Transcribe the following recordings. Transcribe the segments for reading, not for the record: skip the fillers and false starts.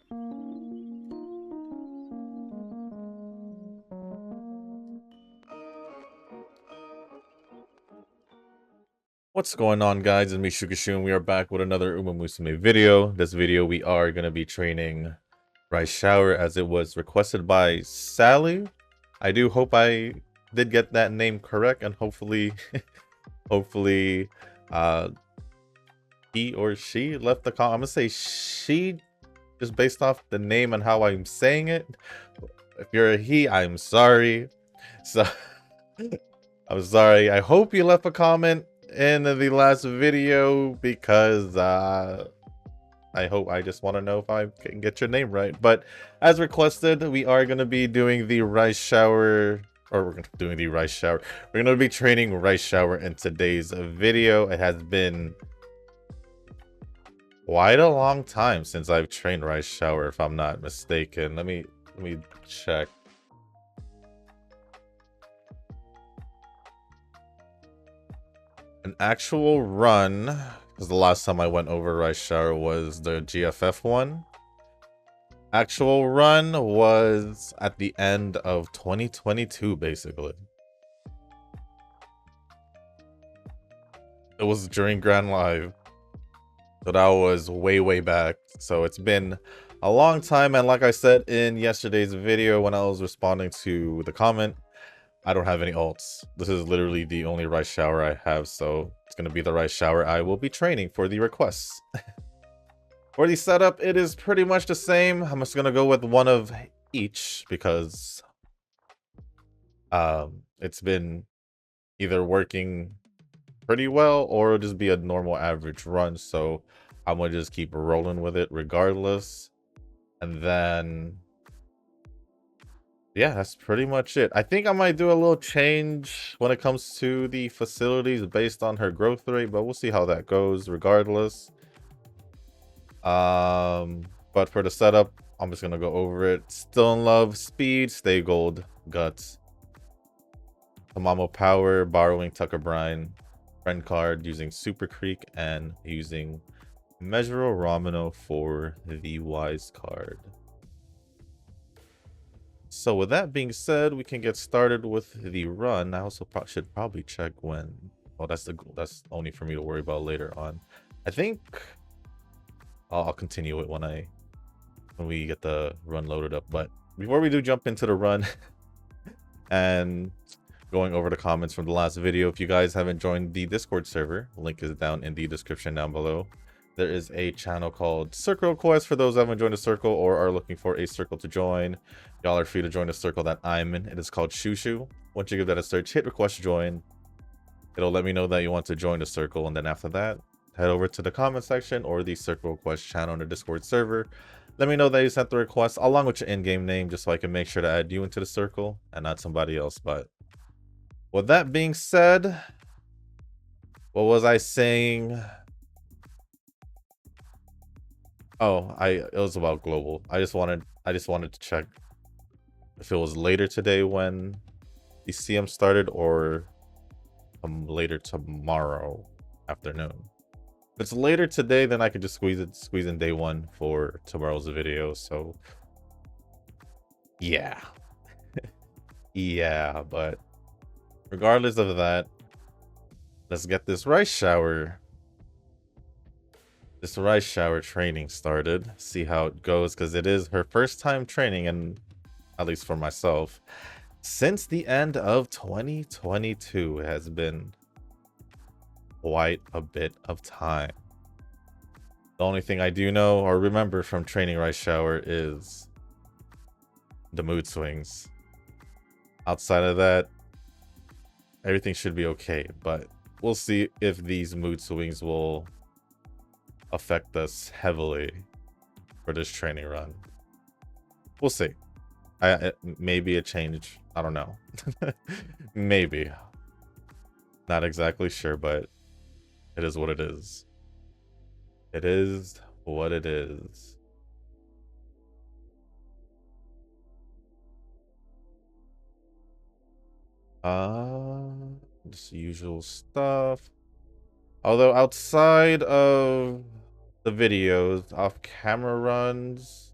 What's going on, guys? It's me, Shukashu, and we are back with another Umamusume video. This video, we are going to be training Rice Shower as it was requested by Saali. I do hope I did get that name correct, and hopefully, hopefully, he or she left the comment. I'm going to say she, just based off the name and how I'm saying it. If you're a he, I'm sorry. So, I'm sorry. I hope you left a comment in the last video because I just want to know if I can get your name right. But as requested, we are going to be doing the rice shower, or we're doing the rice shower. We're going to be training rice shower in today's video. It has been quite a long time since I've trained rice shower, if I'm not mistaken. Let me check. An actual run, because the last time I went over rice shower was the GFF one. Actual run was at the end of 2022, basically. It was during Grand Live. So that was way back. So it's been a long time, and like I said in yesterday's video when I was responding to the comment, I don't have any alts. This is literally the only rice shower I have, so it's going to be the rice shower I will be training for the requests. For the setup, it is pretty much the same. I'm just going to go with one of each because it's been either working pretty well or it'll just be a normal average run, so I'm going to just keep rolling with it regardless. And then yeah, that's pretty much it. I think I might do a little change when it comes to the facilities based on her growth rate, but we'll see how that goes regardless. But for the setup, I'm just gonna go over it. Still in love, speed, stay gold, guts. Tamamo power, borrowing Tucker Brine, friend card, using Super Creek, and using Measuro Romano for the wise card. So with that being said, we can get started with the run. I also should probably check when. Oh, that's only for me to worry about later on. I think I'll continue it when we get the run loaded up. But before we do jump into the run and going over the comments from the last video, if you guys haven't joined the Discord server, link is down in the description down below. There is a channel called Circle Quest for those who haven't joined a circle or are looking for a circle to join. Y'all are free to join the circle that I'm in. It is called Shushu. Once you give that a search, hit request join. It'll let me know that you want to join the circle, and then after that, head over to the comment section or the Circle Quest channel on the Discord server. Let me know that you sent the request along with your in-game name, just so I can make sure to add you into the circle and not somebody else. But with that being said, what was I saying? Oh, it was about global. I just wanted to check if it was later today when the CM started or later tomorrow afternoon. If it's later today, then I could just squeeze in day one for tomorrow's video. So yeah. Yeah, but regardless of that, let's get this rice shower training started. See how it goes, because it is her first time training, and at least for myself, since the end of 2022. It has been quite a bit of time. The only thing I do know or remember from training rice shower is the mood swings. Outside of that, everything should be okay, but we'll see if these mood swings will affect us heavily for this training run. We'll see. Maybe a change. I don't know. Maybe. Not exactly sure, but it is what it is. It is what it is. Just usual stuff. Although outside of the videos, off-camera runs,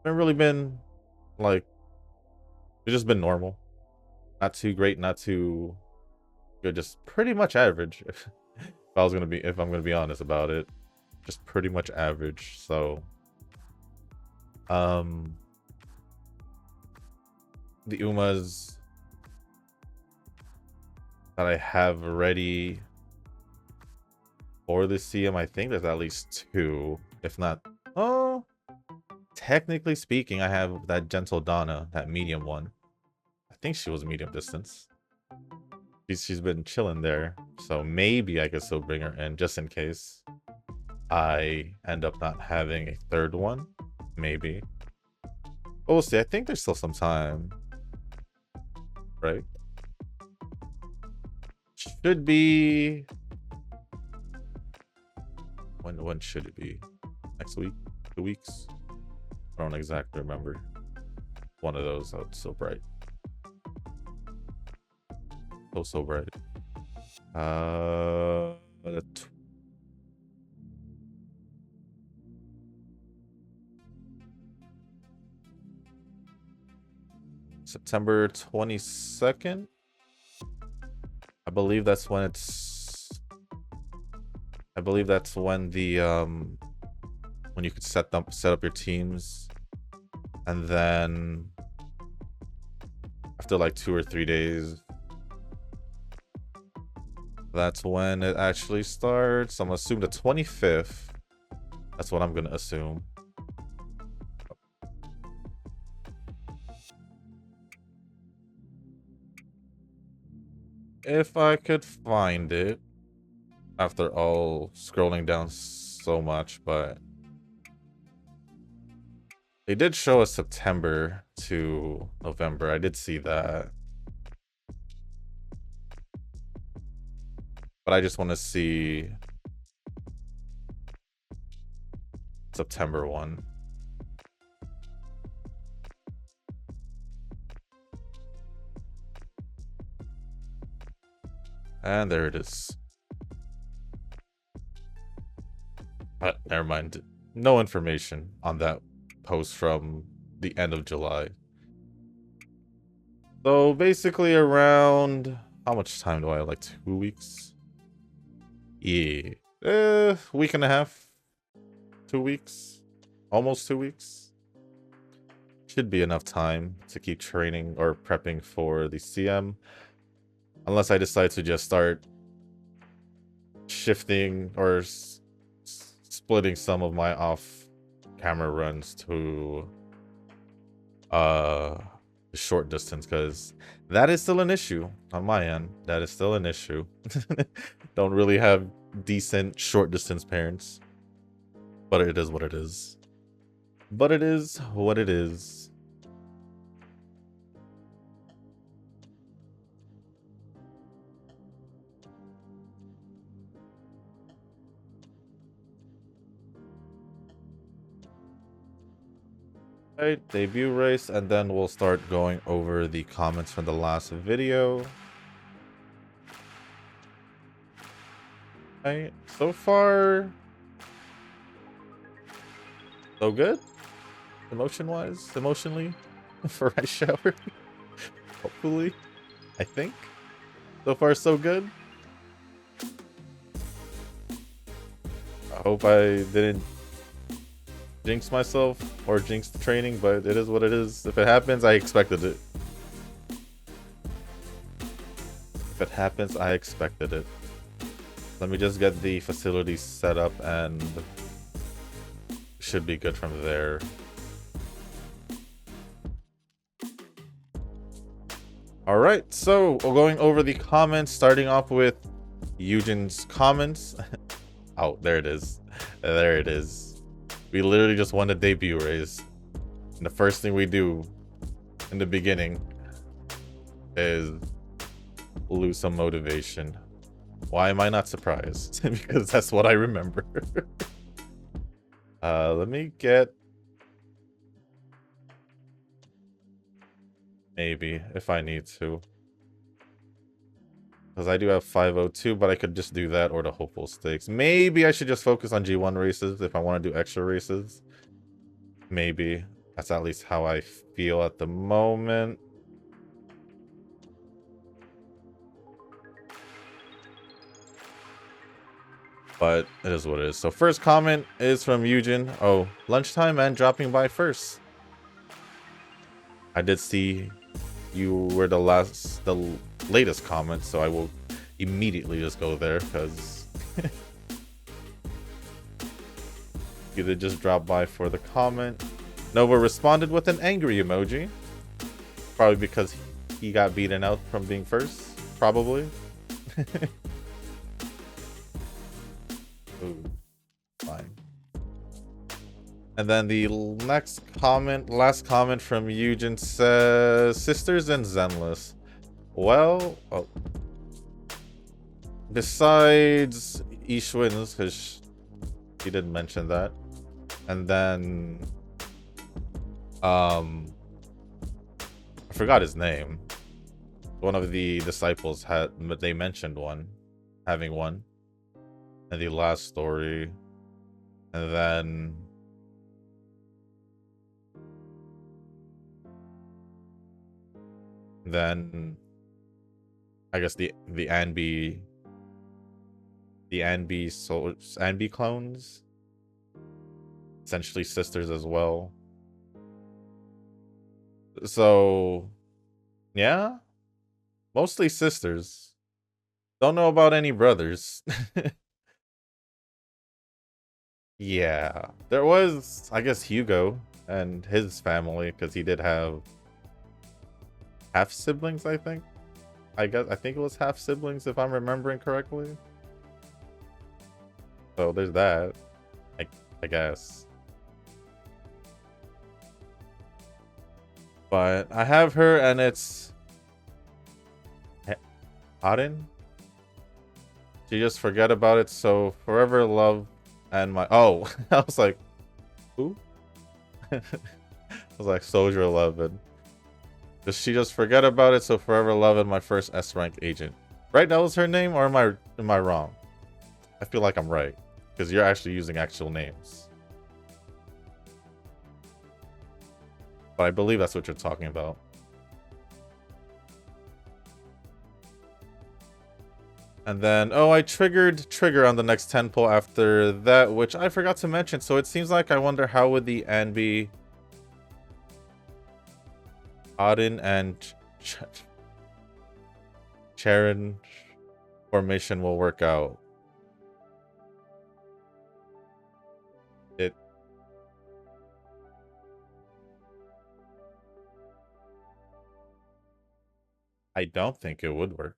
Haven't really been like, it's just been normal. Not too great, not too good, just pretty much average. If I'm gonna be honest about it, just pretty much average. So, um, the Umas that I have ready for the CM, I think there's at least two, if not. Oh, technically speaking, I have that Gentle Donna, that medium one. I think she was medium distance. She's been chilling there, so maybe I could still bring her in just in case I end up not having a third one. Maybe. But we'll see. I think there's still some time, right? Should be. When should it be? Next week? 2 weeks? I don't exactly remember. One of those. Oh, it's so bright. So bright. September 22nd. I believe that's when the when you could set up your teams, and then after like 2 or 3 days, that's when it actually starts. I'm gonna assume the 25th. That's what I'm gonna assume. If I could find it after all scrolling down so much, but they did show us September to November. I did see that. But I just want to see September one. And there it is. But never mind. No information on that post from the end of July. So basically around, how much time do I have? Like 2 weeks? Yeah. Week and a half. 2 weeks. Almost 2 weeks. Should be enough time to keep training or prepping for the CM. Unless I decide to just start shifting or splitting some of my off-camera runs to short distance, because that is still an issue on my end. That is still an issue. Don't really have decent short distance parents, but it is what it is. But it is what it is. Right, debut race, and then we'll start going over the comments from the last video. Right, so far, so good. Emotionally, for ice shower. Hopefully, I think. So far, so good. I hope I didn't jinx myself or jinx the training, but it is what it is. If it happens, I expected it. If it happens, I expected it. Let me just get the facility set up and should be good from there. Alright, so we're going over the comments, starting off with Eugen's comments. Oh, there it is. There it is. We literally just won the debut race. And the first thing we do in the beginning is lose some motivation. Why am I not surprised? Because that's what I remember. Let me get... Maybe, if I need to. Because I do have 502, but I could just do that or the hopeful stakes. Maybe I should just focus on G1 races if I want to do extra races. Maybe. That's at least how I feel at the moment. But it is what it is. So first comment is from Eugen. Oh, lunchtime and dropping by first. I did see you were the latest comment, so I will immediately just go there because you did just drop by for the comment. Nova responded with an angry emoji. Probably because he got beaten out from being first. Probably. Ooh, fine. And then the last comment from Eugen says, Sisters and Zenless. Well, besides Ishwin's, because he didn't mention that. And then, I forgot his name. One of the disciples they mentioned having one. And the last story. And then I guess the Anbi clones, essentially sisters as well. So yeah, mostly sisters. Don't know about any brothers. Yeah, there was, I guess, Hugo and his family, because he did have half siblings, I think. I think it was half siblings if I'm remembering correctly. So there's that. I guess. But I have her, and it's Arin. She just forget about it. So forever love and my I was like, who? I was like, Soldier 11. Does she just forget about it? So forever love and my first S rank agent. Right? That was her name, or am I wrong? I feel like I'm right, because you're actually using actual names. But I believe that's what you're talking about. And then, I triggered trigger on the next 10 pull after that, which I forgot to mention. So it seems like I wonder how would the Anbi, Auden, and Charon formation will work out. I don't think it would work.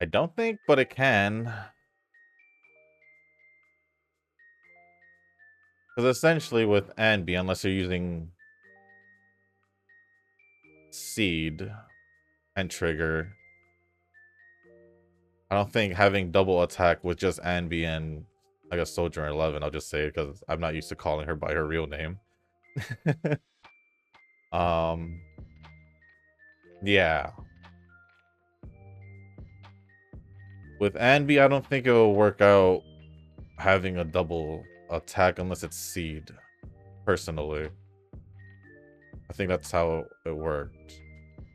I don't think, but it can. Because essentially with Anbi, unless you're using Seed and Trigger, I don't think having double attack with just Anbi and I guess Soldier 11, I'll just say it because I'm not used to calling her by her real name. Yeah. With Anbi, I don't think it will work out having a double attack unless it's Seed, personally. I think that's how it worked.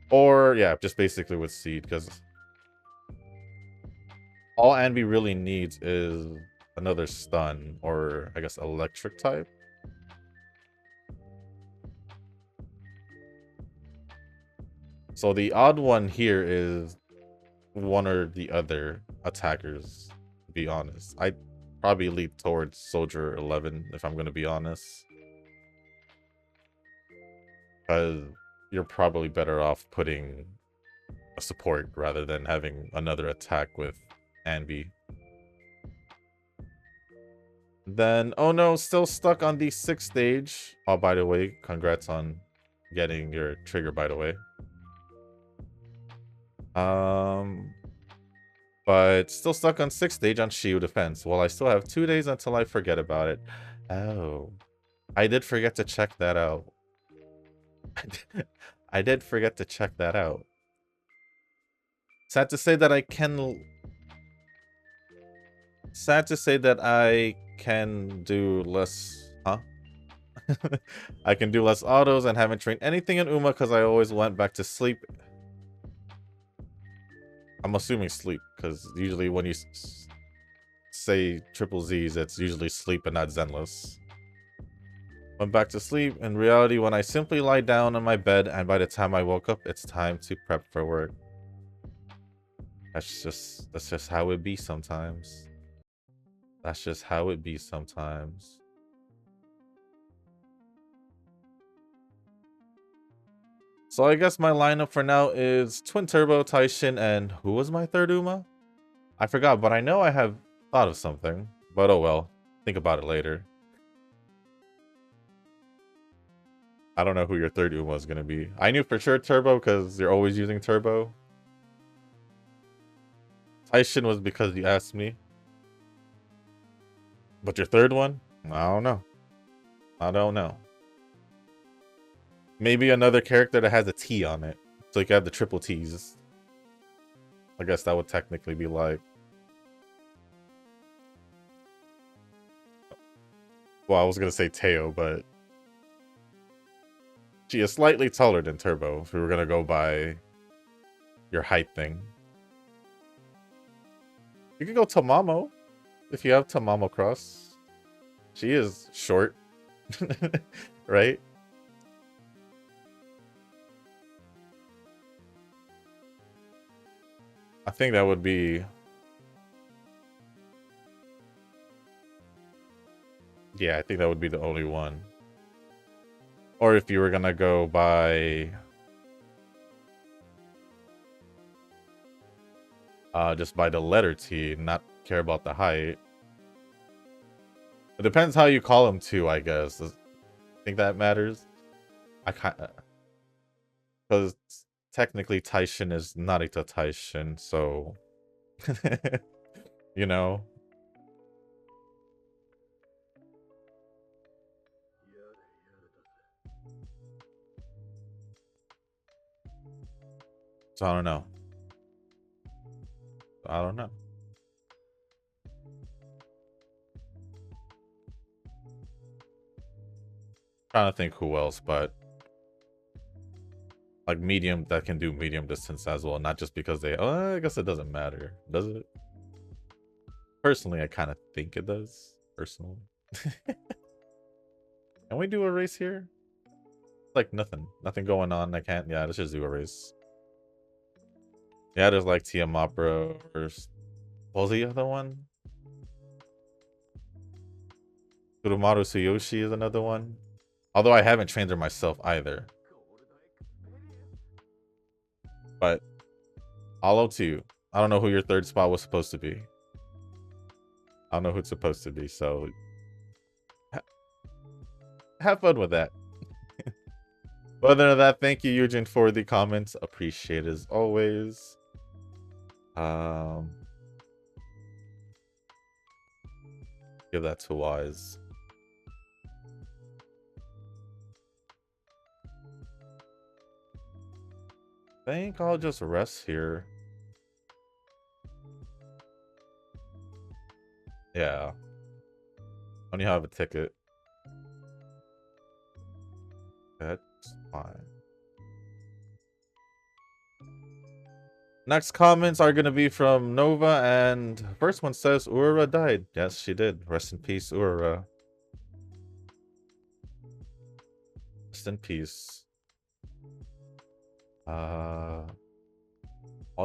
Or, yeah, just basically with Seed, because all Anbi really needs is another stun, or I guess electric type. So the odd one here is one or the other attackers, to be honest. I'd probably lead towards Soldier 11, if I'm going to be honest. Because you're probably better off putting a support rather than having another attack with Anbi. Then, oh no, still stuck on the 6th stage. Oh, by the way, congrats on getting your trigger, by the way. But still stuck on 6th stage on Shield Defense. Well, I still have 2 days until I forget about it. Oh, I did forget to check that out. I did forget to check that out. Sad to say that I can do less, huh? I can do less autos and haven't trained anything in Uma because I always went back to sleep. I'm assuming sleep, because usually when you say triple Z's, it's usually sleep and not Zenless. Went back to sleep. In reality, when I simply lie down on my bed, and by the time I woke up, it's time to prep for work. That's just how it be sometimes. That's just how it be sometimes. So I guess my lineup for now is Twin Turbo, Taishin, and who was my third Uma? I forgot, but I know I have thought of something. But oh well, think about it later. I don't know who your third Uma is going to be. I knew for sure Turbo because you're always using Turbo. Taishin was because you asked me. But your third one? I don't know. I don't know. Maybe another character that has a T on it. So you can have the triple T's. I guess that would technically be like... Well, I was going to say Teo, but... She is slightly taller than Turbo, if we were going to go by your height thing. You could go Tamamo, if you have Tamamo Cross. She is short, right? I think that would be... Yeah, I think that would be the only one. Or if you were gonna go by... just by the letter T, not care about the height. It depends how you call him too, I guess. I think that matters. I kinda... Because technically Taishin is Narita Taishin, so... you know? So I don't know. I don't know. Trying to think who else, but... Like medium, that can do medium distance as well, not just because they... Oh, I guess it doesn't matter, does it? Personally, I kind of think it does. Personally. Can we do a race here? Like nothing. Nothing going on. I can't... Yeah, let's just do a race. Yeah, there's like Tiamopra or... What was the other one? Kurumaru Tsuyoshi is another one. Although I haven't trained her myself either. But all up to you. I don't know who your third spot was supposed to be. I don't know who it's supposed to be, so... Have fun with that. But other than that, thank you, Eugen, for the comments. Appreciate it as always. Give that to Wise. I think I'll just rest here. Yeah. Only have a ticket. That's fine. Next comments are going to be from Nova, and first one says Urara died. Yes, she did. Rest in peace, Urara. Rest in peace. I'll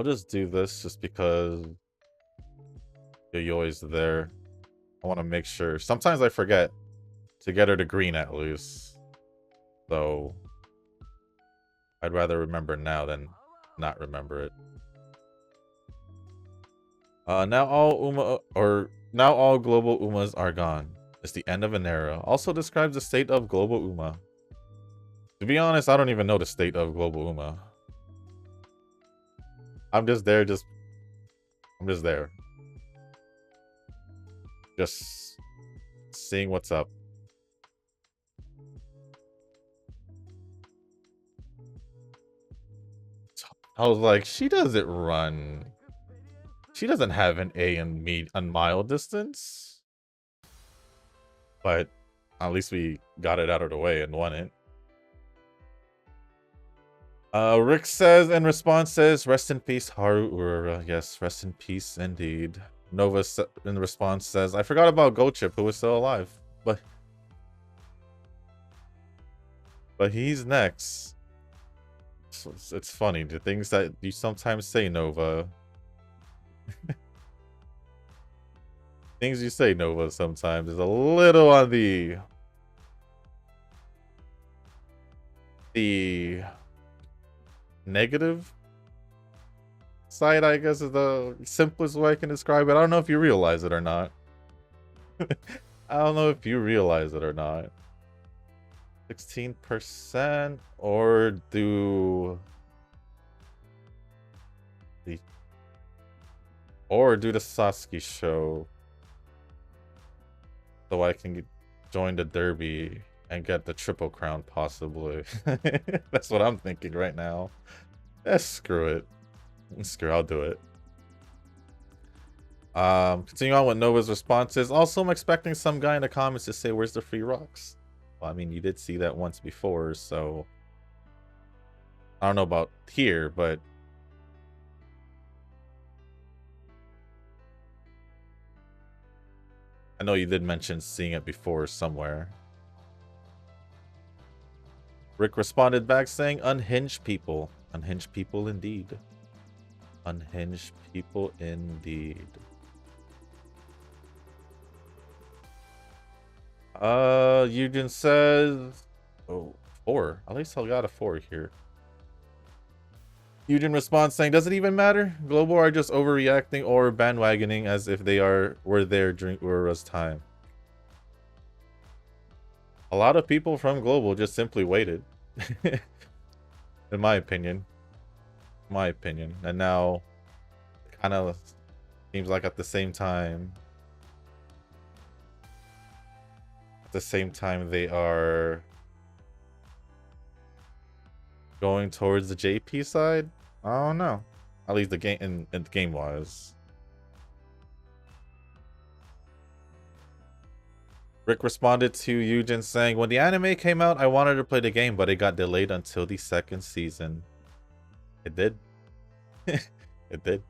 just do this just because Yoyoi's there. I want to make sure. Sometimes I forget to get her to green at least. So I'd rather remember now than not remember it. Now all global Umas are gone. It's the end of an era. Also describes the state of global Uma. To be honest, I don't even know the state of global Uma. I'm just there, I'm just there. Just seeing what's up. I was like, she doesn't run. She doesn't have an A in mild distance. But at least we got it out of the way and won it. Rick says in response says, "Rest in peace, Haru Urara." Yes, rest in peace indeed. Nova in response says, "I forgot about Gochip, who is still alive, but he's next." So it's funny the things that you sometimes say, Nova. Things you say, Nova, sometimes is a little on the negative side, I guess, is the simplest way I can describe it. I don't know if you realize it or not. I don't know if you realize it or not. 16% or do the Sasuke show so I can join the derby and get the triple crown possibly. That's what I'm thinking right now. Screw it. I'll do it. Continuing on with Nova's responses. Also, I'm expecting some guy in the comments to say, "Where's the free rocks?" Well, I mean, you did see that once before, so I don't know about here, but I know you did mention seeing it before somewhere. Rick responded back saying, "Unhinged people. Unhinged people indeed. Unhinged people indeed." Eugen says, "Oh, 4. At least I got a 4 here." Eugen responds saying, "Does it even matter? Global are just overreacting or bandwagoning as if they were there during Ura's time. A lot of people from Global just simply waited." In my opinion. And now it kind of seems like at the same time they are going towards the JP side. I don't know. At least the game in game wise. Rick responded to Eugen saying, "When the anime came out, I wanted to play the game, but it got delayed until the 2nd season." It did. It did.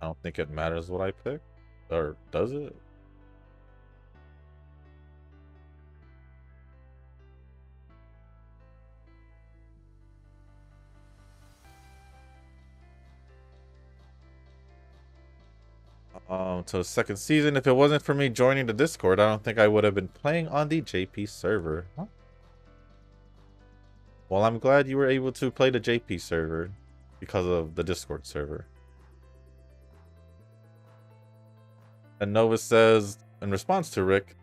I don't think it matters what I pick. Or does it? To the 2nd season. If it wasn't for me joining the Discord, I don't think I would have been playing on the JP server. Huh? Well, I'm glad you were able to play the JP server because of the Discord server. And Nova says, in response to Rick,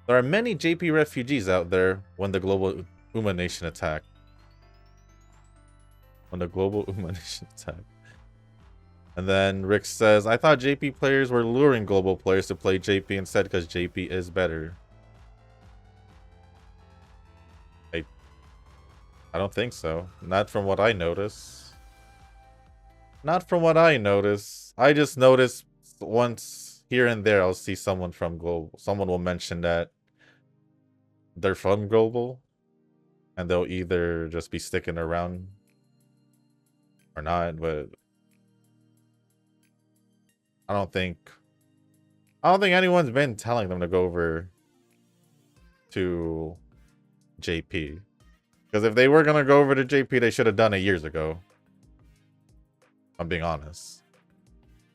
"There are many JP refugees out there when the global Uma Nation attacked." And then Rick says, "I thought JP players were luring global players to play JP instead because JP is better." I don't think so. Not from what I notice. I just noticed once here and there I'll see someone from global. Someone will mention that they're from global. And they'll either just be sticking around or not, but I don't think anyone's been telling them to go over to JP. Because if they were gonna go over to JP, they should have done it years ago. I'm being honest.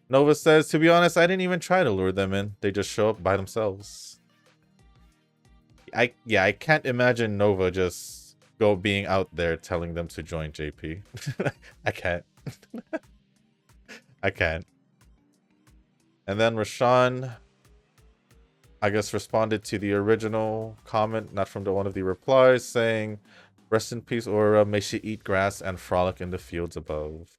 Nova says, "To be honest, I didn't even try to lure them in. They just show up by themselves." I can't imagine Nova just being out there telling them to join JP. I can't. I can't. And then Rashawn, I guess, responded to the original comment, not from one of the replies, saying, "Rest in peace, Aura. May she eat grass and frolic in the fields above."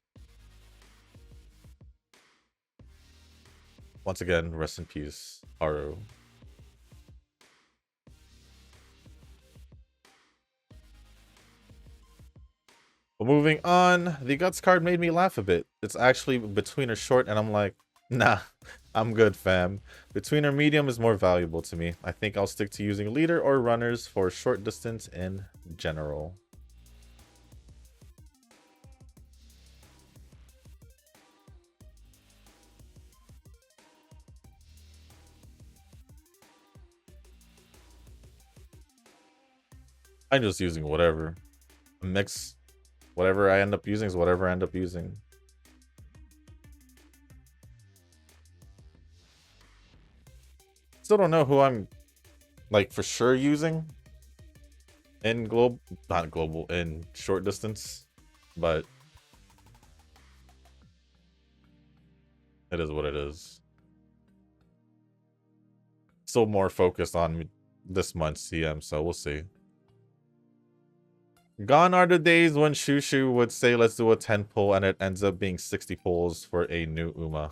Once again, rest in peace, Haru. Moving on, the guts card made me laugh a bit. It's actually between or short, and I'm like, nah, I'm good, fam. Between or medium is more valuable to me. I think I'll stick to using leader or runners for short distance in general. I'm just using whatever. A mix. Whatever I end up using is whatever I end up using. Still don't know who I'm, like, for sure using in not global, in short distance, but it is what it is. Still more focused on this month's CM, so we'll see. Gone are the days when Shushu would say, let's do a 10 pull, and it ends up being 60 pulls for a new Uma.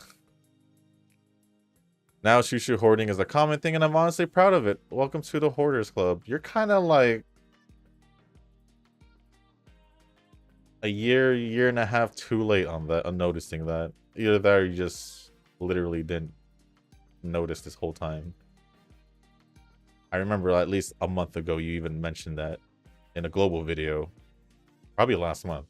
Now Shushu hoarding is a common thing, and I'm honestly proud of it. Welcome to the Hoarders Club. You're kind of like a year and a half too late on that, on noticing that. Either that or you just literally didn't notice this whole time. I remember at least a month ago you even mentioned that in a global video. Probably last month.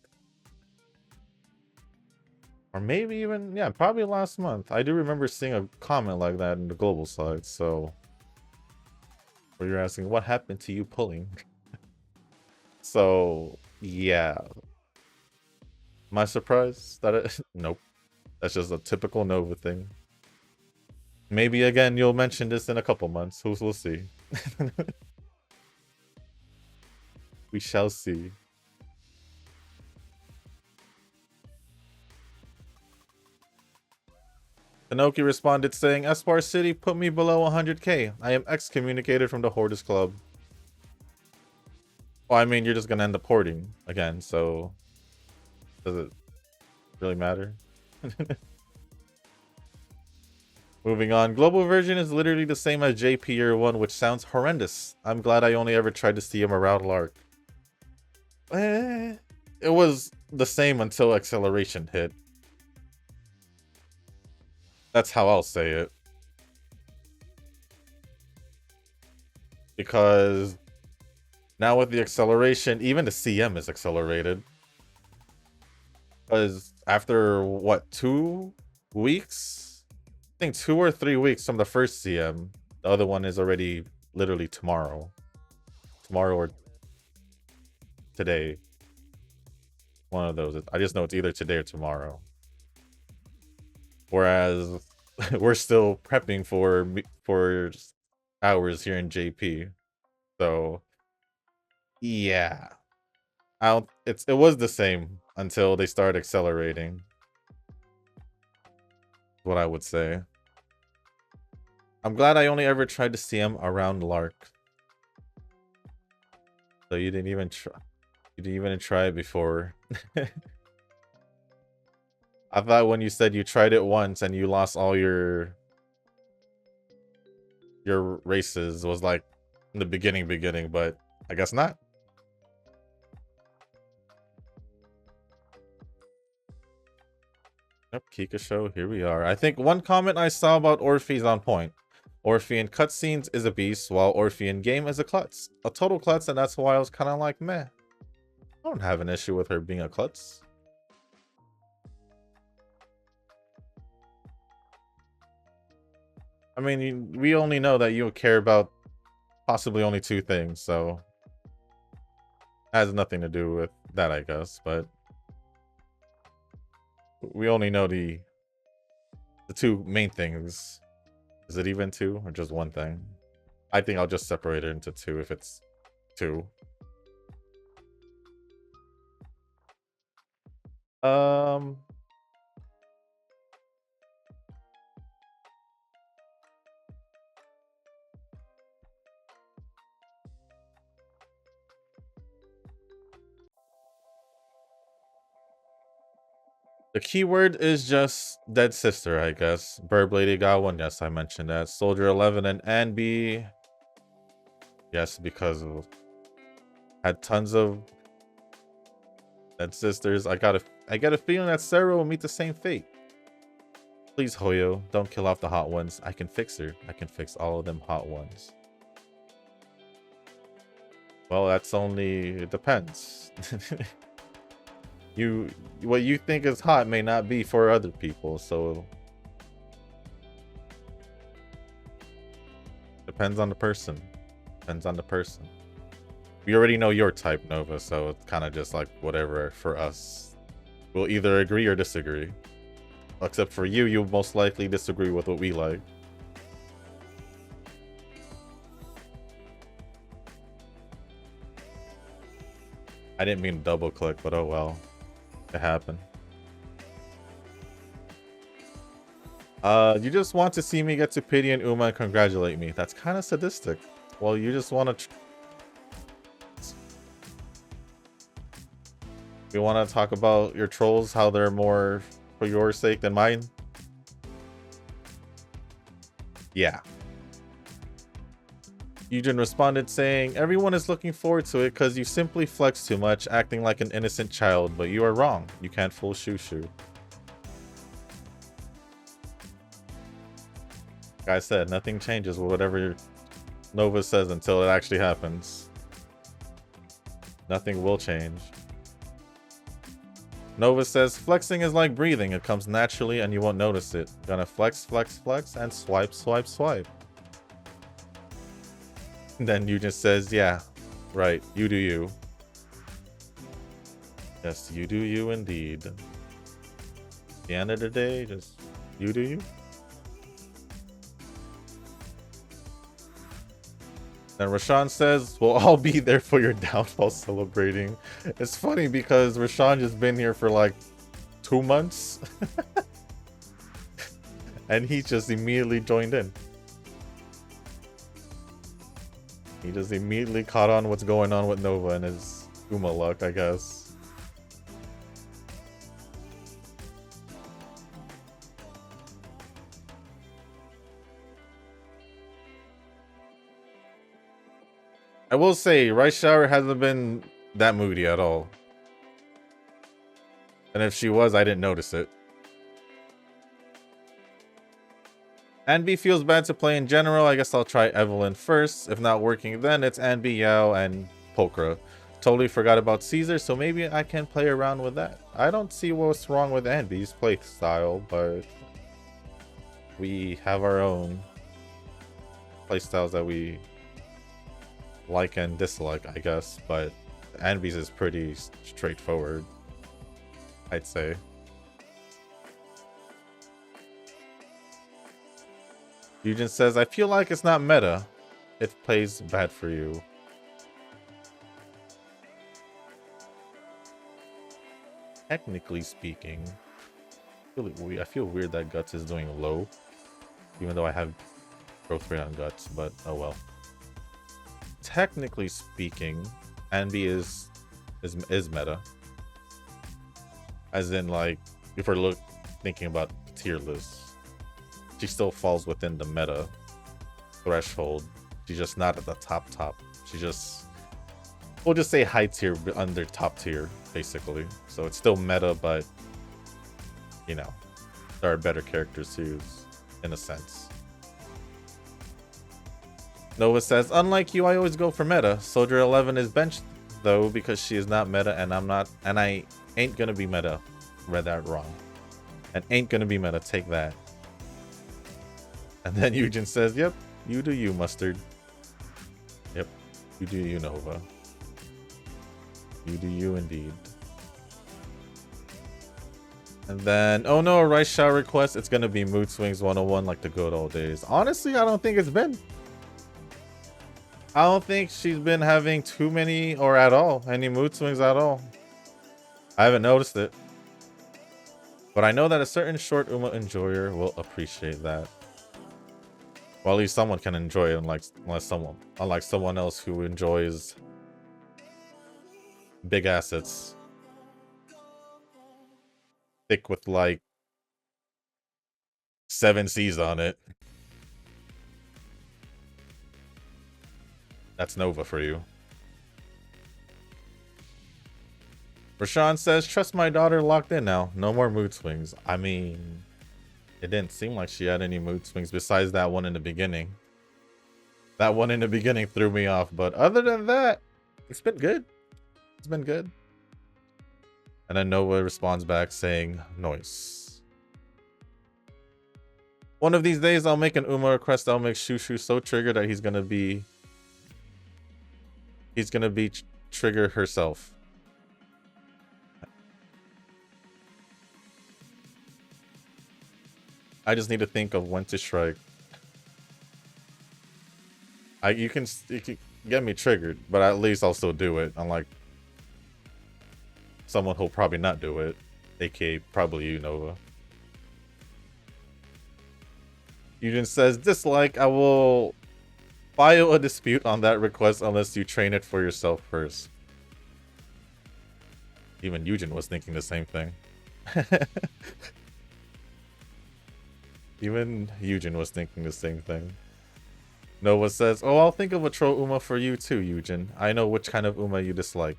Or maybe even, yeah, probably last month. I do remember seeing a comment like that in the global side, so... Where you're asking, what happened to you pulling? So, yeah. Am I surprised that it... Nope. That's just a typical Nova thing. Maybe, again, you'll mention this in a couple months. We'll see. We shall see. Inoki responded saying, Espar City put me below 100k. I am excommunicated from the Hoarders Club. Well, I mean, you're just gonna end up hoarding again, so... Does it really matter? Moving on. Global version is literally the same as JP Year 1, which sounds horrendous. I'm glad I only ever tried to see him around Lark. It was the same until acceleration hit. That's how I'll say it. Because now with the acceleration, even the CM is accelerated. Because after, what, 2 weeks? I think 2 or 3 weeks from the first CM. The other one is already literally tomorrow. Tomorrow or today. One of those. I just know it's either today or tomorrow. Whereas we're still prepping for hours here in JP. So yeah. It was the same until they started accelerating. What I would say. I'm glad I only ever tried to see him around Lark. So you didn't even try. You didn't even try it before. I thought when you said you tried it once and you lost all your races was like in the beginning, but I guess not. Yep, Kika show, here we are. I think one comment I saw about Orphe's on point. Orphe in cutscenes is a beast, while Orphe in game is a klutz. A total klutz, and that's why I was kind of like, meh. I don't have an issue with her being a klutz. I mean, we only know that you care about possibly only 2 things, so... Has nothing to do with that, I guess, but... We only know the 2 main things. Is it even 2 or just 1 thing? I think I'll just separate it into 2 if it's 2. The keyword is just Dead Sister, I guess. Bird Lady got one. Yes, I mentioned that. Soldier 11 and Anby. Yes, because of... Had tons of Dead sisters, I get a feeling that Sarah will meet the same fate. Please, Hoyo, don't kill off the hot ones. I can fix her. I can fix all of them hot ones. Well, that's only... It depends. What you think is hot may not be for other people, so... Depends on the person. Depends on the person. We already know your type, Nova, so it's kind of just like whatever for us. We'll either agree or disagree. Except for you, you'll most likely disagree with what we like. I didn't mean to double click, but oh well. It happened. You just want to see me get to pity and Uma and congratulate me. That's kind of sadistic. Well, you just want to... You want to talk about your trolls, how they're more for your sake than mine? Yeah. Eugen responded saying, everyone is looking forward to it because you simply flex too much, acting like an innocent child, but you are wrong. You can't fool Shushu. Like I said, nothing changes with whatever Nova says until it actually happens. Nothing will change. Nova says, flexing is like breathing. It comes naturally and you won't notice it. Gonna flex, flex, flex, and swipe, swipe, swipe. And then Eugen says, yeah, right, you do you. Yes, you do you indeed. At the end of the day, just you do you. Then Rashawn says, we'll all be there for your downfall celebrating. It's funny because Rashawn just been here for like 2 months. And he just immediately joined in. He just immediately caught on what's going on with Nova and his Uma luck, I guess. I will say, Rice Shower hasn't been that moody at all. And if she was, I didn't notice it. Anby feels bad to play in general. I guess I'll try Evelyn first. If not working, then it's Anby, Yao, and Pokra. Totally forgot about Caesar, so maybe I can play around with that. I don't see what's wrong with Anby's play style, but we have our own playstyles that we like and dislike, I guess. But Anby's is pretty straightforward, I'd say. Eugen says, I feel like it's not meta. It plays bad for you. Technically speaking, I feel weird that Guts is doing low. Even though I have growth rate on Guts, but oh well. Technically speaking, Anby is meta. As in, like, if we're thinking about tier lists. She still falls within the meta threshold. She's just not at the top. She just... We'll just say high tier under top tier, basically. So it's still meta, but... You know, there are better characters to use, in a sense. Nova says, unlike you, I always go for meta. Soldier 11 is benched, though, because she is not meta, and I ain't gonna be meta. Read that wrong. And ain't gonna be meta, take that. And then Eugen says, yep, you do you, Mustard. Yep, you do you, Nova. You do you indeed. And then, oh no, a Rice Shower request. It's gonna be Mood Swings 101 like the good old days. Honestly, I don't think it's been. I don't think she's been having too many or at all. Any mood swings at all. I haven't noticed it. But I know that a certain short Uma enjoyer will appreciate that. Well, at least someone can enjoy it, unlike someone else who enjoys big assets. Thick with like 7 C's on it. That's Nova for you. Rashawn says, trust my daughter locked in now. No more mood swings. I mean, it didn't seem like she had any mood swings besides that one in the beginning. That one in the beginning threw me off. But other than that, it's been good. It's been good. And then Nova responds back saying, noise. One of these days, I'll make an Uma request that'll make Shushu so triggered that he's gonna be trigger herself. I just need to think of when to strike. You can get me triggered, but at least I'll still do it. Unlike someone who'll probably not do it, aka probably you, Nova. Eugen says, dislike, I will file a dispute on that request unless you train it for yourself first. Even Eugen was thinking the same thing. Even Eugen was thinking the same thing. Nova says, oh, I'll think of a troll Uma for you too, Eugen. I know which kind of Uma you dislike.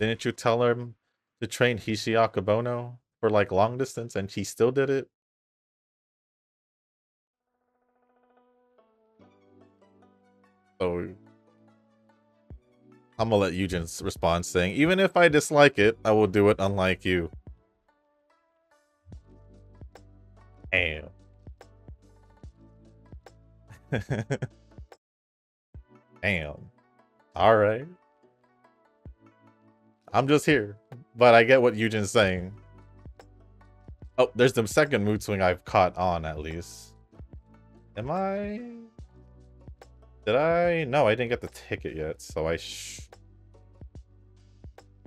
Didn't you tell him to train Hishiaka Bono for like long distance and he still did it? So I'm gonna let Eugen respond saying, even if I dislike it, I will do it unlike you. Damn. Damn. Alright. I'm just here. But I get what Eugen's saying. Oh, there's the second mood swing I've caught on, at least. Am I? Did I? No, I didn't get the ticket yet, so I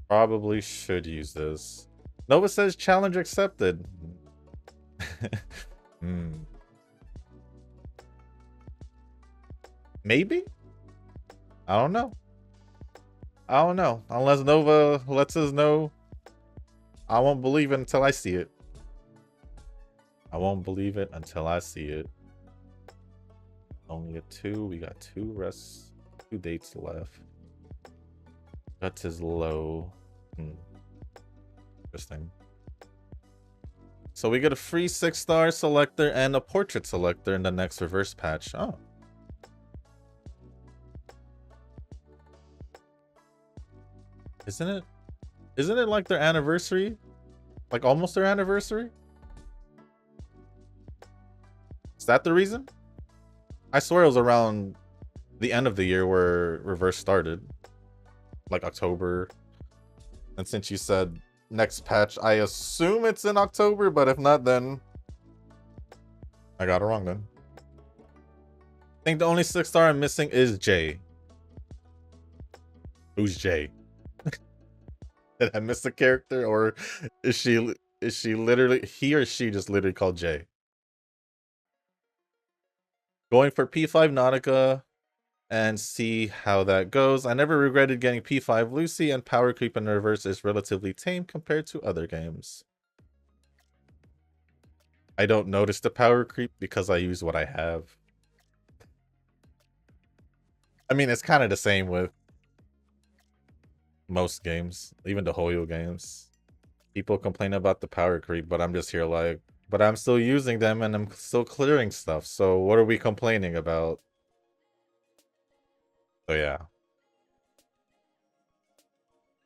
probably should use this. Nova says challenge accepted. Maybe? I don't know. I don't know. Unless Nova lets us know, I won't believe it until I see it. I won't believe it until I see it. Only a 2. We got 2 dates left. Guts is low. Interesting. So we get a free 6-star selector and a portrait selector in the next reverse patch. Oh. Isn't it like their anniversary? Like almost their anniversary? Is that the reason? I swear it was around the end of the year where reverse started. Like October. And since you said next patch, I assume it's in October, but if not, then I got it wrong then. I think the only 6-star I'm missing is Jay. Who's Jay? Did I miss a character, or is she literally, he or she just literally called Jay? Going for P5 Nautica and see how that goes. I never regretted getting P5 Lucy, and power creep in reverse is relatively tame compared to other games. I don't notice the power creep because I use what I have. I mean, it's kind of the same with most games, even the Hoyo games. People complain about the power creep, but I'm just here like, but I'm still using them and I'm still clearing stuff. So what are we complaining about? So yeah.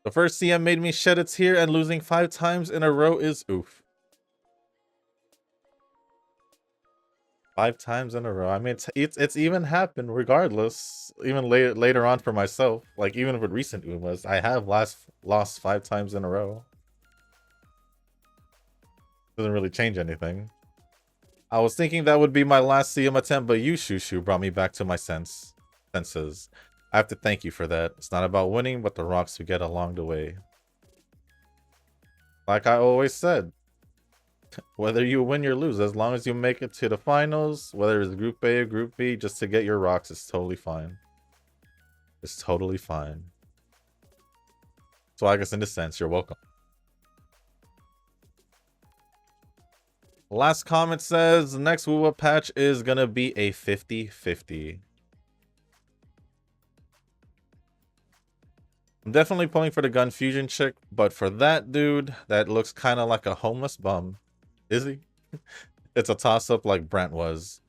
The first CM made me shed a tear, and losing 5 times in a row is oof. 5 times in a row. I mean, it's even happened regardless. Even later on for myself, like even with recent Umas, I have lost 5 times in a row. Doesn't really change anything. I was thinking that would be my last CM attempt, but you, Shushu, brought me back to my senses. I have to thank you for that. It's not about winning, but the rocks we get along the way. Like I always said, whether you win or lose, as long as you make it to the finals, whether it's Group A or Group B, just to get your rocks is totally fine. It's totally fine. So I guess in this sense, you're welcome. Last comment says, the next Woo-Wah patch is gonna be a 50-50. I'm definitely pulling for the gun fusion chick, but for that dude, that looks kind of like a homeless bum. Is he? It's a toss-up like Brent was.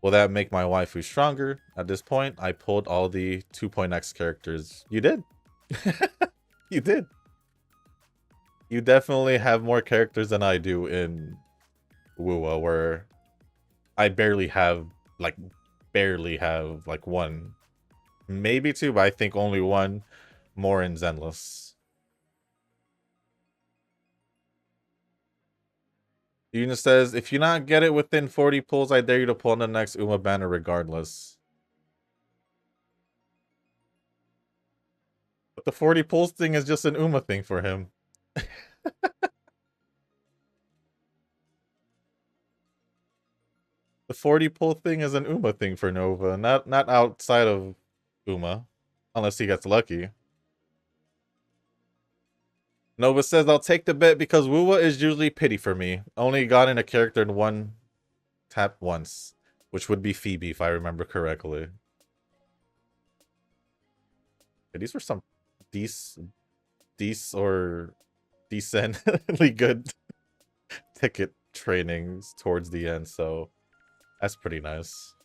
Will that make my waifu stronger? At this point, I pulled all the 2.x characters. You did. You did. You definitely have more characters than I do in Wuwa, where I barely have like one, maybe two, but I think only one more in Zenless. Yuna says, if you not get it within 40 pulls, I dare you to pull on the next Uma banner regardless. But the 40 pulls thing is just an Uma thing for him. The 40 pull thing is an Uma thing for Nova, not outside of Uma. Unless he gets lucky. Nova says, I'll take the bet because Wuwa is usually pity for me. Only got in a character in one tap once, which would be Phoebe if I remember correctly. Okay, these were some decently good ticket trainings towards the end, so that's pretty nice.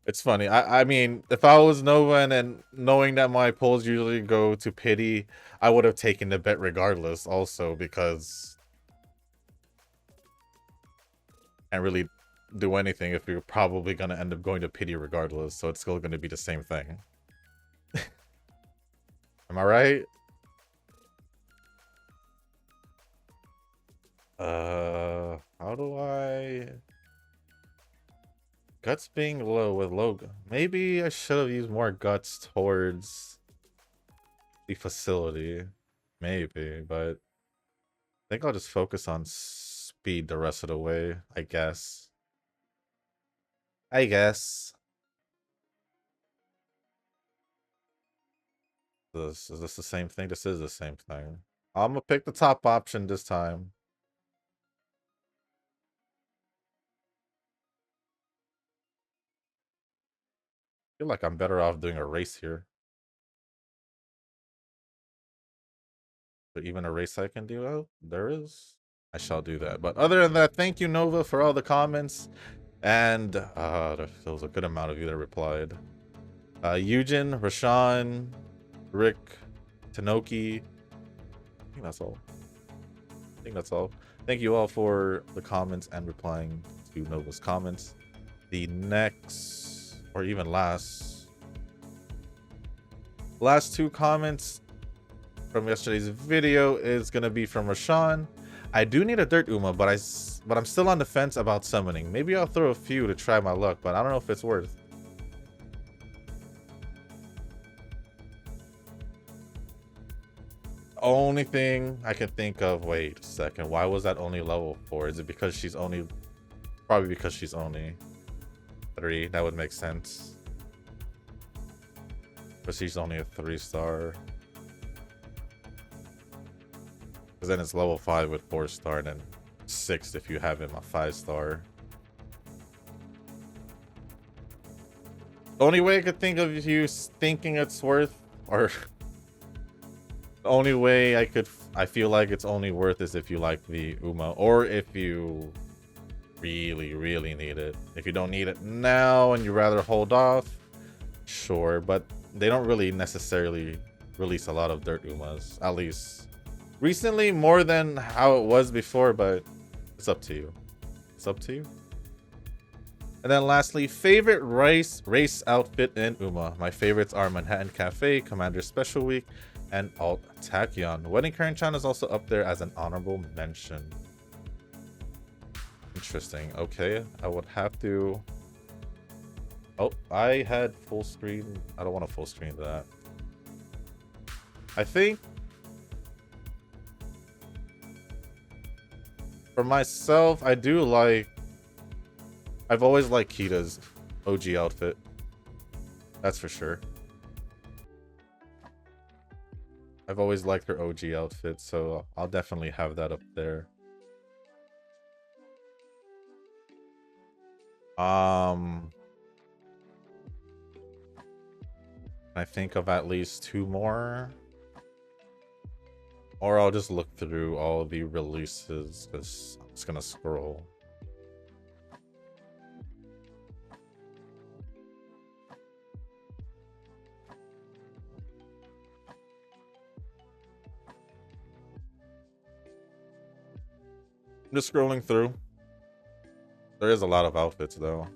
It's funny. I mean, if I was Nova and then knowing that my polls usually go to pity, I would have taken the bet regardless also, because can't really do anything if you're probably going to end up going to pity regardless, so it's still going to be the same thing. Am I right? How do I... Guts being low with logo. Maybe I should have used more guts towards the facility. Maybe, but I think I'll just focus on speed the rest of the way, I guess. Is this the same thing? This is the same thing. I'm gonna pick the top option this time. I feel like I'm better off doing a race here. But even a race I can do? Oh, there is. I shall do that. But other than that, thank you, Nova, for all the comments. And there was a good amount of you that replied. Eugen, Rashawn, Rick, Tanoki. I think that's all. Thank you all for the comments and replying to Nova's comments. The next, or even last two comments from yesterday's video is gonna be from Rashawn. I do need a dirt Uma, but I'm still on the fence about summoning. Maybe I'll throw a few to try my luck, but I don't know if it's worth. Only thing I can think of, wait a second, why was that only level 4? Is it because she's only, probably because she's only 3, that would make sense. But she's only a 3-star. Because then it's level 5 with 4-star, and then 6 if you have him a 5-star. The only way I could think of you thinking it's worth, or the only way I feel like it's only worth is if you like the Uma, or if you really need it. If you don't need it now and you rather hold off, sure, but they don't really necessarily release a lot of dirt Umas, at least recently, more than how it was before, but it's up to you. And then lastly, favorite race outfit in Uma. My favorites are Manhattan Cafe, Commander Special Week, and Alt Tachyon. Wedding Karen-chan is also up there as an honorable mention. Interesting. Okay, I would have to... Oh, I had full screen. I don't want to full screen that. I think for myself, I do like... I've always liked Kita's OG outfit. That's for sure. I've always liked her OG outfit, so I'll definitely have that up there. I think of at least 2 more. Or I'll just look through all the releases because I'm just gonna scroll. I'm just scrolling through. There is a lot of outfits though.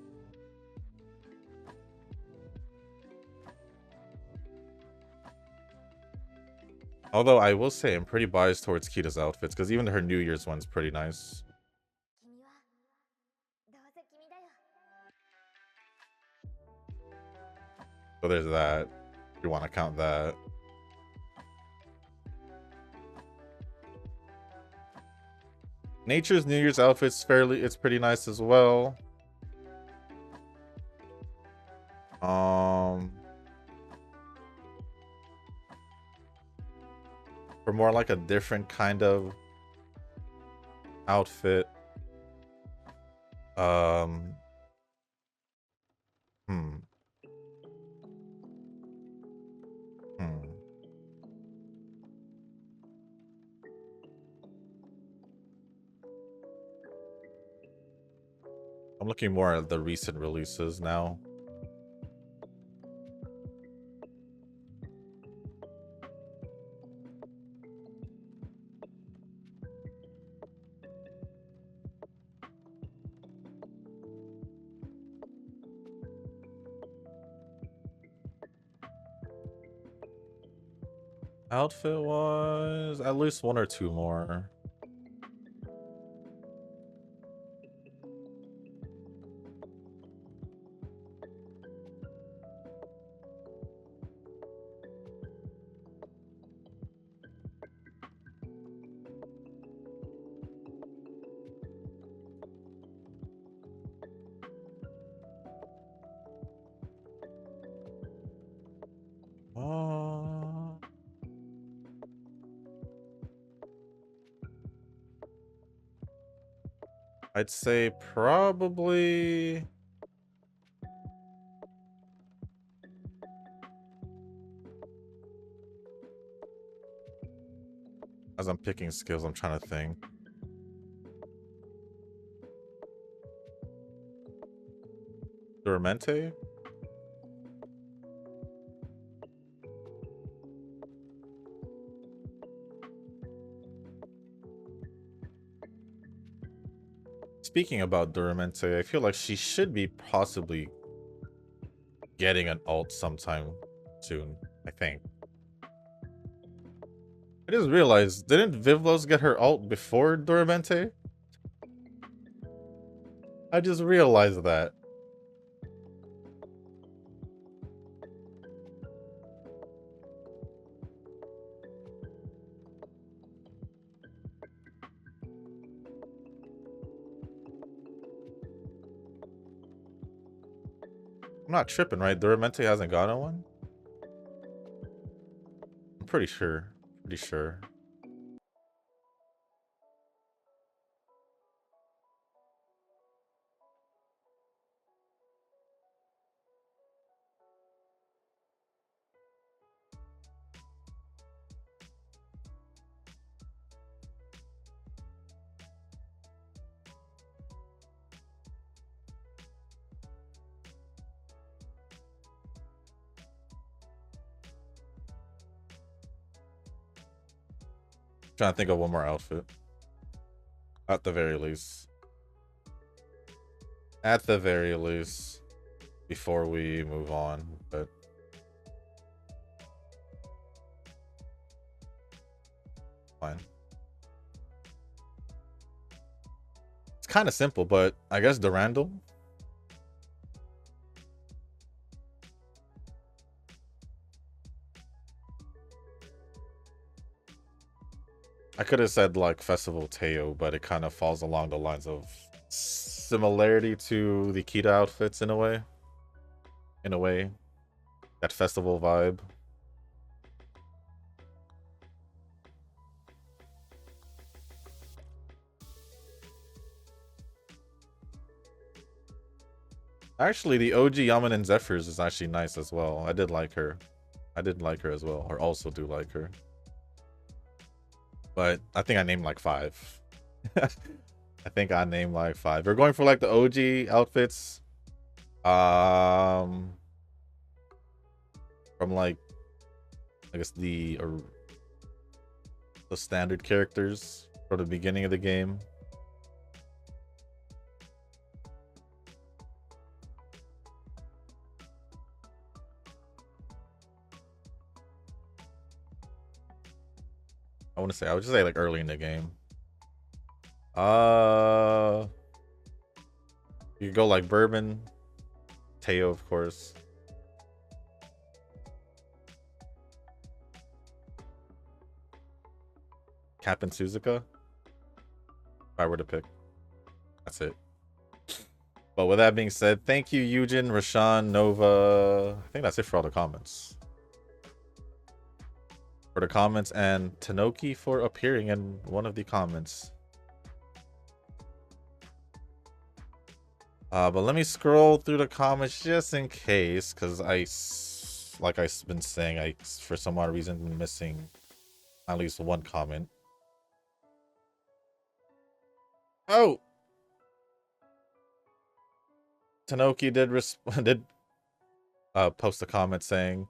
Although I will say I'm pretty biased towards Kita's outfits because even her New Year's one's pretty nice. So there's that. If you want to count that. Nature's New Year's outfit's it's pretty nice as well. For more like a different kind of outfit. I'm looking more at the recent releases now. Outfit wise, at least 1 or 2 more. I'd say probably as I'm picking skills, I'm trying to think. Duramente? Speaking about Duramente, I feel like she should be possibly getting an ult sometime soon, I think. I just realized, didn't Vivlos get her ult before Duramente? I just realized that. I'm not tripping, right? Duramente hasn't gotten one? I'm pretty sure. Pretty sure. Trying to think of one more outfit. At the very least. At the very least. Before we move on, but fine. It's kind of simple, but I guess Durandal. I could have said like Festival Teo, but it kind of falls along the lines of similarity to the Kita outfits in a way. In a way. That festival vibe. Actually, the OG Yaman and Zephyrs is actually nice as well. I did like her. I did like her as well, or also do like her. But I think I named like 5. I think I named like 5. We're going for like the OG outfits. From like, I guess the standard characters from the beginning of the game. I want to say, I would just say like early in the game. You could go like Bourbon, Teo, of course. Cap and Suzuka. If I were to pick, that's it. But with that being said, thank you, Eugen, Rashawn, Nova. I think that's it for all the comments. And Tanoki for appearing in one of the comments. But let me scroll through the comments just in case, because like I've been saying, I for some odd reason been missing at least one comment. Oh, Tanoki did post a comment saying,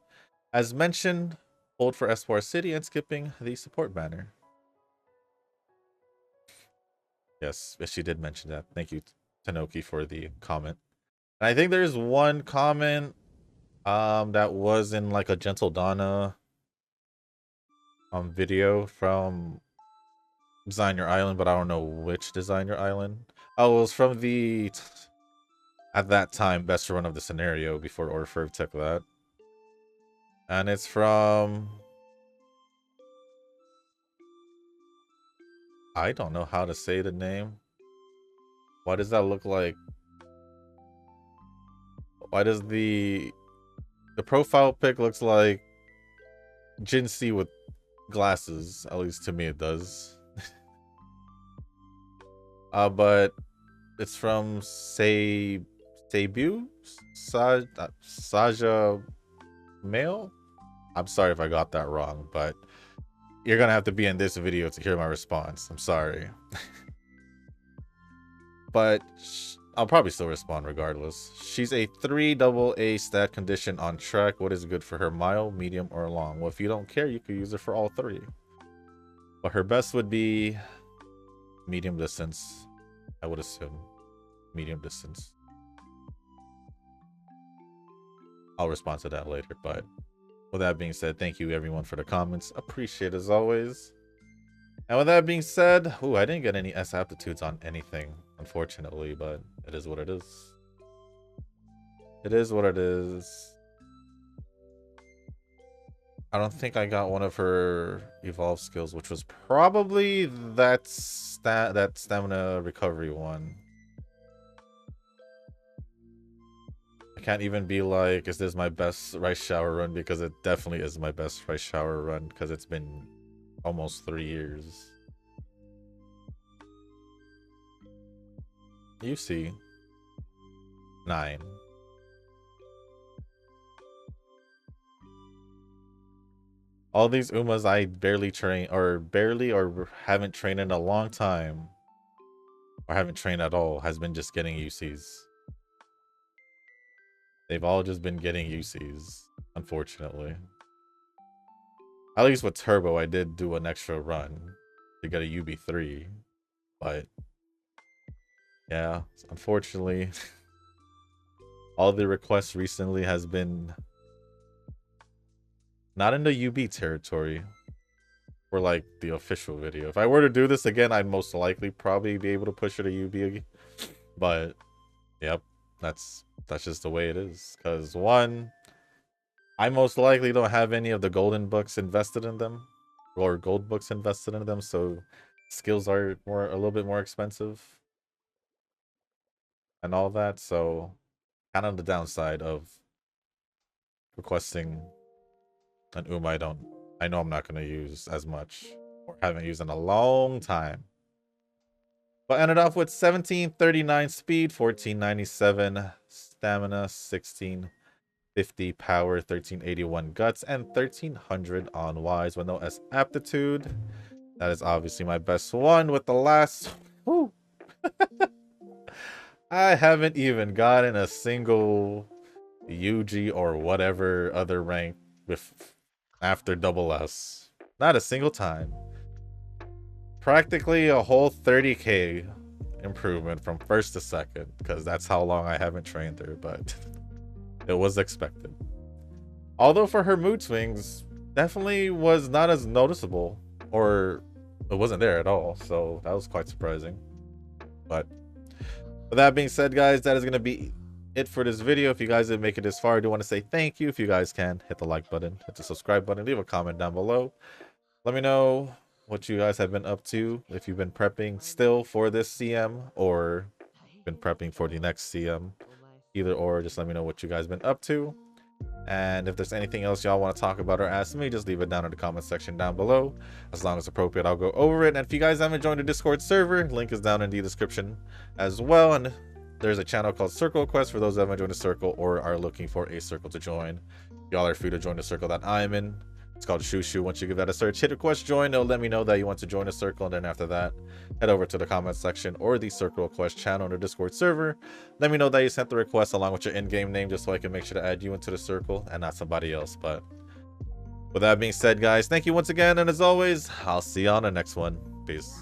as mentioned, hold for Espoir City and skipping the support banner. Yes, she did mention that. Thank you, Tanoki, for the comment. And I think there's one comment that was in like a Gentle Donna video from Design Your Island, but I don't know which Design Your Island. Oh, it was from the at that time best run of the scenario before Orford took that. And it's from, I don't know how to say the name. Why does that look like, why does the profile pic looks like Jinxie with glasses? At least to me it does. But it's from Seibu? Saja Mail? I'm sorry if I got that wrong, but you're gonna have to be in this video to hear my response. I'm sorry. But I'll probably still respond regardless. She's a 3 AA stat condition on track. What is good for her? Mild, medium, or long? Well, if you don't care, you could use it for all 3. But her best would be medium distance, I would assume. Medium distance. I'll respond to that later, but with that being said, thank you everyone for the comments. Appreciate it as always. And with that being said, ooh, I didn't get any S aptitudes on anything, unfortunately, but it is what it is. It is what it is. I don't think I got one of her evolve skills, which was probably that stamina recovery one. I can't even be like, is this my best rice shower run? Because it definitely is my best rice shower run, because it's been almost 3 years. You see. 9. All these Umas I barely train, or haven't trained in a long time, or haven't trained at all, has been just getting UCs. They've all just been getting UCs, unfortunately. At least with Turbo, I did do an extra run to get a UB3, but yeah, unfortunately, all the requests recently has been not in the UB territory for like the official video. If I were to do this again, I'd most likely probably be able to push it to UB, but yep, that's just the way it is. Because one, I most likely don't have any of the golden books invested in them, or gold books invested in them, so skills are a little bit more expensive and all that. So kind of the downside of requesting an I know I'm not going to use as much, or haven't used in a long time. But ended off with 1739 speed, 1497 stamina, 16 50 power, 1381 guts, and 1300 on wise with no S aptitude. That is obviously my best one with the last. Whew. I haven't even gotten a single UG or whatever other rank with after double S. Not a single time. Practically a whole 30k improvement from first to second, because that's how long I haven't trained her, but it was expected. Although for her mood swings, definitely was not as noticeable, or it wasn't there at all, so that was quite surprising. But with that being said, guys, that is going to be it for this video. If you guys didn't make it this far, I do want to say thank you. If you guys can, hit the like button, hit the subscribe button, leave a comment down below. Let me know what you guys have been up to, if you've been prepping still for this CM or been prepping for the next CM. Either or, just let me know what you guys been up to. And if there's anything else y'all want to talk about or ask me, just leave it down in the comment section down below. As long as appropriate, I'll go over it. And if you guys haven't joined the Discord server, link is down in the description as well. And there's a channel called Circle Quest for those that haven't joined the circle or are looking for a circle to join. Y'all are free to join the circle that I'm in. It's called Shoo. Once you give that a search, hit request join. It'll let me know that you want to join a circle, and then after that, head over to the comment section or the Circle Quest channel on the Discord server. Let me know that you sent the request along with your in-game name, just so I can make sure to add you into the circle and not somebody else. But with that being said, guys, thank you once again, and as always, I'll see you on the next one. Peace.